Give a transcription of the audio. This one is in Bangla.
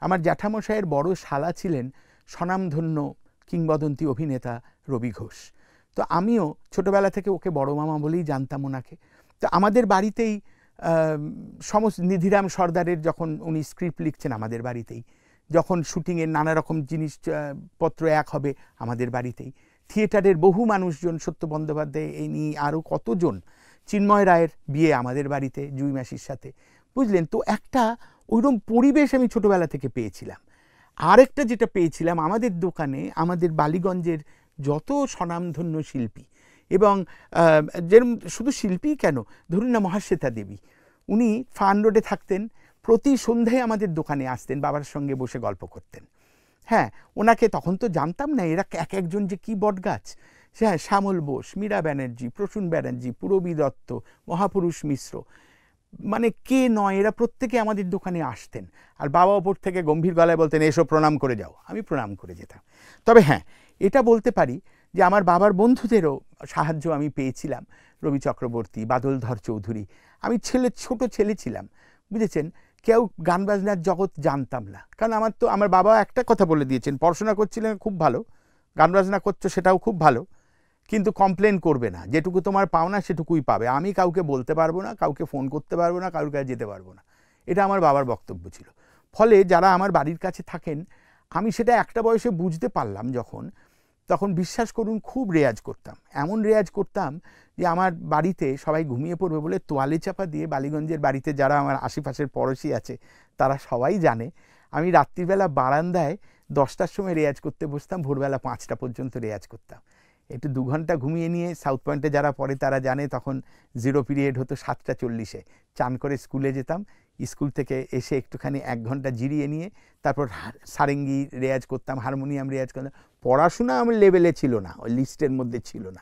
আমার জ্যাঠামশাইয়ের বড় শালা ছিলেন স্বনামধন্য কিংবদন্তি অভিনেতা রবি ঘোষ। তো আমিও ছোটবেলা থেকে ওকে বড় মামা বলেই জানতাম ওনাকে। তো আমাদের বাড়িতেই সমস্ত নিধিরাম সর্দারের যখন উনি স্ক্রিপ্ট লিখছেন আমাদের বাড়িতেই, যখন শুটিংয়ের নানা রকম জিনিসপত্র এক হবে আমাদের বাড়িতেই, থিয়েটারের বহু মানুষজন, সত্য বন্দ্যোপাধ্যায় এই নিয়ে আরও কতজন, চিন্ময় রায়ের বিয়ে আমাদের বাড়িতে জুঁই মাসির সাথে, বুঝলেন তো। একটা ওইরকম পরিবেশ আমি ছোটবেলা থেকে পেয়েছিলাম। আরেকটা যেটা পেয়েছিলাম, আমাদের দোকানে আমাদের বালিগঞ্জের যত স্বনামধন্য শিল্পী, এবং যেরকম শুধু শিল্পী কেন, ধরুন না মহাশ্বেতা দেবী, উনি ফান রোডে থাকতেন, প্রতি সন্ধ্যায় আমাদের দোকানে আসতেন, বাবার সঙ্গে বসে গল্প করতেন। হ্যাঁ, ওনাকে তখন তো জানতাম না এরা এক একজন যে কী বটগাছ। হ্যাঁ, শ্যামল বোস, মীরা ব্যানার্জি, প্রসূন ব্যানার্জি, পূরবী দত্ত, মহাপুরুষ মিশ্র, মানে কে নয়, এরা প্রত্যেকে আমাদের দোকানে আসতেন। আর বাবা ওপর থেকে গম্ভীর গলায় বলতেন, এসো প্রণাম করে যাও। আমি প্রণাম করে যেতাম। তবে হ্যাঁ, এটা বলতে পারি যে আমার বাবার বন্ধুদেরও সাহায্য আমি পেয়েছিলাম। রবি চক্রবর্তী, বাদলধর চৌধুরী, আমি ছোট ছেলে ছিলাম, বুঝেছেন, কেউ গান বাজনার জগৎ জানতাম না। কারণ আমার বাবা একটা কথা বলে দিয়েছেন, পড়াশোনা করছিলেন খুব ভালো, গান বাজনা করছো সেটাও খুব ভালো, কিন্তু কমপ্লেন করবে না, যেটুকু তোমার পাওনা সেটুকুই পাবে। আমি কাউকে বলতে পারবো না, কাউকে ফোন করতে পারবো না, কারোর কাছে যেতে পারবো না। এটা আমার বাবার বক্তব্য ছিল। ফলে যারা আমার বাড়ির কাছে থাকেন, আমি সেটা একটা বয়সে বুঝতে পারলাম যখন, তখন বিশ্বাস করুন খুব রেয়াজ করতাম। এমন রেয়াজ করতাম যে আমার বাড়িতে সবাই ঘুমিয়ে পড়বে বলে তোয়ালে চাপা দিয়ে, বালিগঞ্জের বাড়িতে যারা আমার আশেপাশের পড়োশি আছে তারা সবাই জানে, আমি রাত্রিবেলা বারান্দায় 10টার সময় রেয়াজ করতে বসতাম, ভোরবেলা 5টা পর্যন্ত রেয়াজ করতাম। একটু 2 ঘন্টা ঘুমিয়ে নিয়ে, সাউথ পয়েন্টে যারা পড়ে তারা জানে তখন 0 পিরিয়ড হতো 7:40, চান করে স্কুলে যেতাম, স্কুল থেকে এসে একটুখানি 1 ঘন্টা জিরিয়ে নিয়ে তারপর সারেঙ্গি রেয়াজ করতাম, হারমোনিয়াম রেয়াজ করতাম। পড়াশোনা আমার লেভেলে ছিল না, ওই লিস্টের মধ্যে ছিল না,